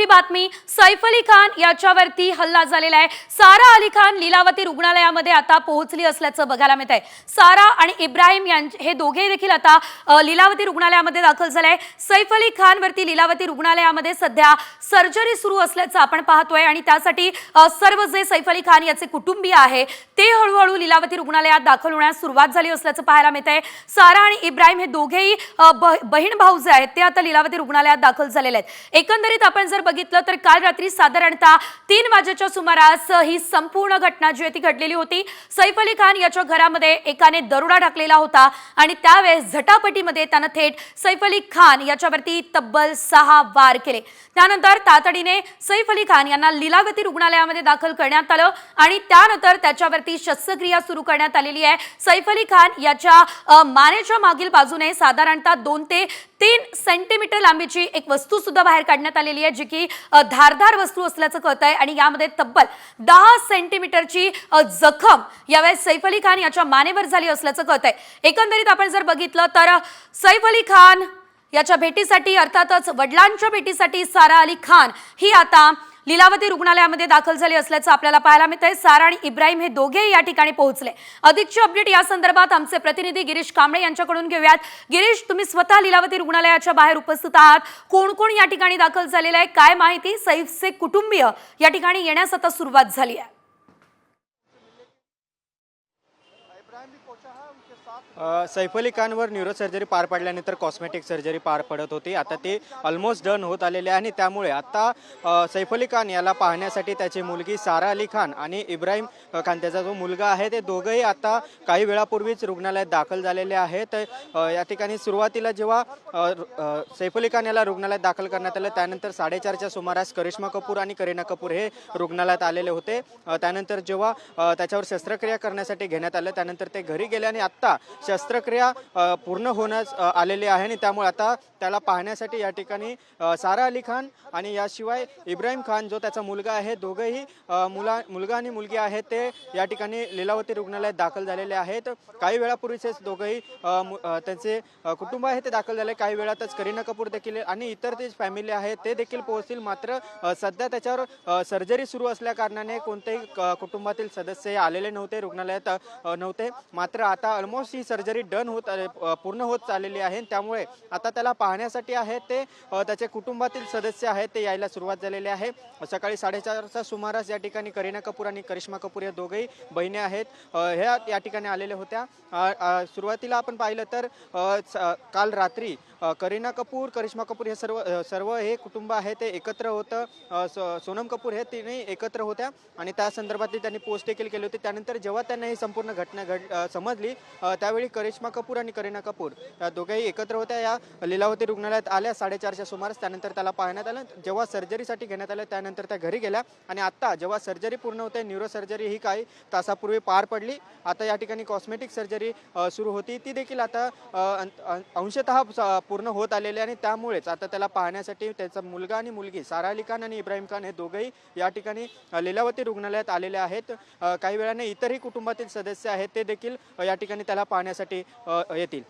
मोठी बातमी, सैफ अली खान याच्यावरती हल्ला झालेला आहे। सारा अली खान लीलावती रुग्णालयामध्ये आता पोहोचली असल्याचं बघायला मिळतंय। सारा आणि इब्राहिम हे दोघे देखील आता लीलावती रुग्णालयामध्ये दाखल झाले आहे। सैफ अली खान वरती लीलावती रुग्णालयामध्ये सध्या सर्जरी सुरू असल्याचं आपण पाहतोय आणि त्यासाठी सर्व जे सैफ अली खान याचे कुटुंबीय आहे ते हळूहळू लीलावती रुग्णालयात दाखल होण्यास सुरुवात झाली असल्याचं पाहायला मिळतंय। सारा आणि इब्राहिम हे दोघेही बहीण भाऊ जे आहेत ते आता लीलावती रुग्णालयात दाखल झालेले आहेत। एकंदरीत आपण जर बघितलं तर काल रात्री साधारणतः 3 वाजेच्या सुमारास ही संपूर्ण घटना जी आहे ती घडलेली होती। सैफ अली खान याच्या घरामध्ये एकाने दरोडा टाकलेला होता आणि त्यावेळेस झटापटीमध्ये त्याने थेट सैफ अली खान याच्यावरती तब्बल 6 वार केले। त्यानंतर तातडीने सैफ अली खान यांना लीलावती रुग्णालयामध्ये दाखल करण्यात आलं आणि त्यानंतर त्याच्यावरती शस्त्रक्रिया सुरू करण्यात आलेली आहे। सैफ अली खान याच्या मानेच्या मागील बाजूने साधारणतः 2 ते 3 सेंटीमीटर लांबीची एक वस्तू सुद्धा बाहेर काढण्यात आलेली आहे जी की धारदार वस्तू असल्याचं कळतंय आणि यामध्ये तब्बल 10 सेंटीमीटरची जखम यावेळेस सैफ अली खान याच्या मानेवर झाली असल्याचं कळतंय। एकंदरीत आपण जर बघितलं तर सैफ अली खान याच्या भेटीसाठी अर्थातच वडिलांच्या भेटीसाठी सारा अली खान ही आता लीलावती रुग्णालयामध्ये दाखल झाली असल्याचं आपल्याला पाहायला मिळतंय। सारा आणि इब्राहिम हे दोघेही या ठिकाणी पोहोचले। अधिकची अपडेट या संदर्भात आमचे प्रतिनिधी गिरीश कांबळे यांच्याकडून घेऊयात। गिरीश, तुम्ही स्वतः लीलावती रुग्णालयाच्या बाहेर उपस्थित आहात, कोण कोण या ठिकाणी दाखल झालेलं आहे, काय माहिती? सैफचे कुटुंबीय या ठिकाणी येण्यास आता सुरुवात झाली आहे। सैफ अली खानवर न्यूरो सर्जरी पार पडल्यानंतर कॉस्मेटिक सर्जरी पार पडत होती। आता ते ऑलमोस्ट डन होत आलेले आहे आणि त्यामुळे आता सैफ अली खान याला पाहण्यासाठी त्याची मुलगी सारा अली खान आणि इब्राहिम खान त्याचा जो मुलगा आहे ते दोघंही आता काही वेळापूर्वीच रुग्णालयात दाखल झालेले आहेत। या ठिकाणी सुरुवातीला जेव्हा सैफ अली खान याला रुग्णालयात दाखल करण्यात आलं त्यानंतर 4:30च्या सुमारास करिश्मा कपूर आणि करीना कपूर हे रुग्णालयात आलेले होते। त्यानंतर जेव्हा त्याच्यावर शस्त्रक्रिया करण्यासाठी घेण्यात आलं त्यानंतर ते घरी गेले आणि आता शस्त्रक्रिया पूर्ण होण्यास आलेली आहे आणि त्यामुळे आता त्याला पाहण्यासाठी या ठिकाणी सारा अली खान आणि याशिवाय इब्राहिम खान जो त्याचा मुलगा आहे दोघेही मुलगा आणि मुलगी आहेत ते या ठिकाणी लीलावती रुग्णालयात दाखल झालेले आहेत। काही वेळापूर्वीच दोघेही त्यांचे कुटुंब आहे ते दाखल झाले। काही वेळातच करीना कपूर देखील आणि इतर जे फॅमिली आहेत ते देखील पोहोचतील। मात्र सध्या त्याच्यावर सर्जरी सुरू असल्या कारणाने कोणतेही कुटुंबातील सदस्य आलेले नव्हते, रुग्णालयात नव्हते। मात्र आता ऑलमोस्ट ही सर्जरी डन होत पूर्ण होत चाललेली आहे त्यामुळे आता त्याला पाहण्यासाठी आहे ते त्याचे कुटुंबातील सदस्य आहेत ते यायला सुरुवात झालेली आहे। सकाळी 4:30च्या सुमारास या ठिकाणी करीना कपूर आणि करिश्मा कपूर या दोघेही बहिणी आहेत ह्या या ठिकाणी आलेल्या होत्या। सुरुवातीला आपण पाहिलं तर काल रात्री करीना कपूर करिश्मा कपूर हे सर्व हे कुटुंब आहे ते एकत्र होतं। सोनम कपूर हे तिन्ही एकत्र होत्या आणि त्या संदर्भातली त्यांनी पोस्ट देखील केली होती। त्यानंतर जेव्हा त्यांना ही संपूर्ण घटना समजली त्यावेळी करिश्मा कपूर आणि करीना कपूर या दोघेही एकत्र होत्या। या लीलावती रुग्णालयात आल्या 4:30च्या सुमारास। त्यानंतर त्याला पाहण्यात आलं, जेव्हा सर्जरीसाठी घेण्यात आलं त्यानंतर त्या घरी गेल्या आणि आता जेव्हा सर्जरी पूर्ण होते, न्यूरो सर्जरी ही काही तासापूर्वी पार पडली। आता या ठिकाणी कॉस्मेटिक सर्जरी सुरू होती ती देखील आता अंशतः पूर्ण होत आलेली आणि त्यामुळेच आता त्याला पाहण्यासाठी त्याचा मुलगा आणि मुलगी सारा अली खान आणि इब्राहिम खान हे दोघेही या ठिकाणी लीलावती रुग्णालयात आलेले आहेत। काही वेळाने इतरही कुटुंबातील सदस्य आहेत ते देखील या ठिकाणी त्याला पाहण्यासाठी येतील।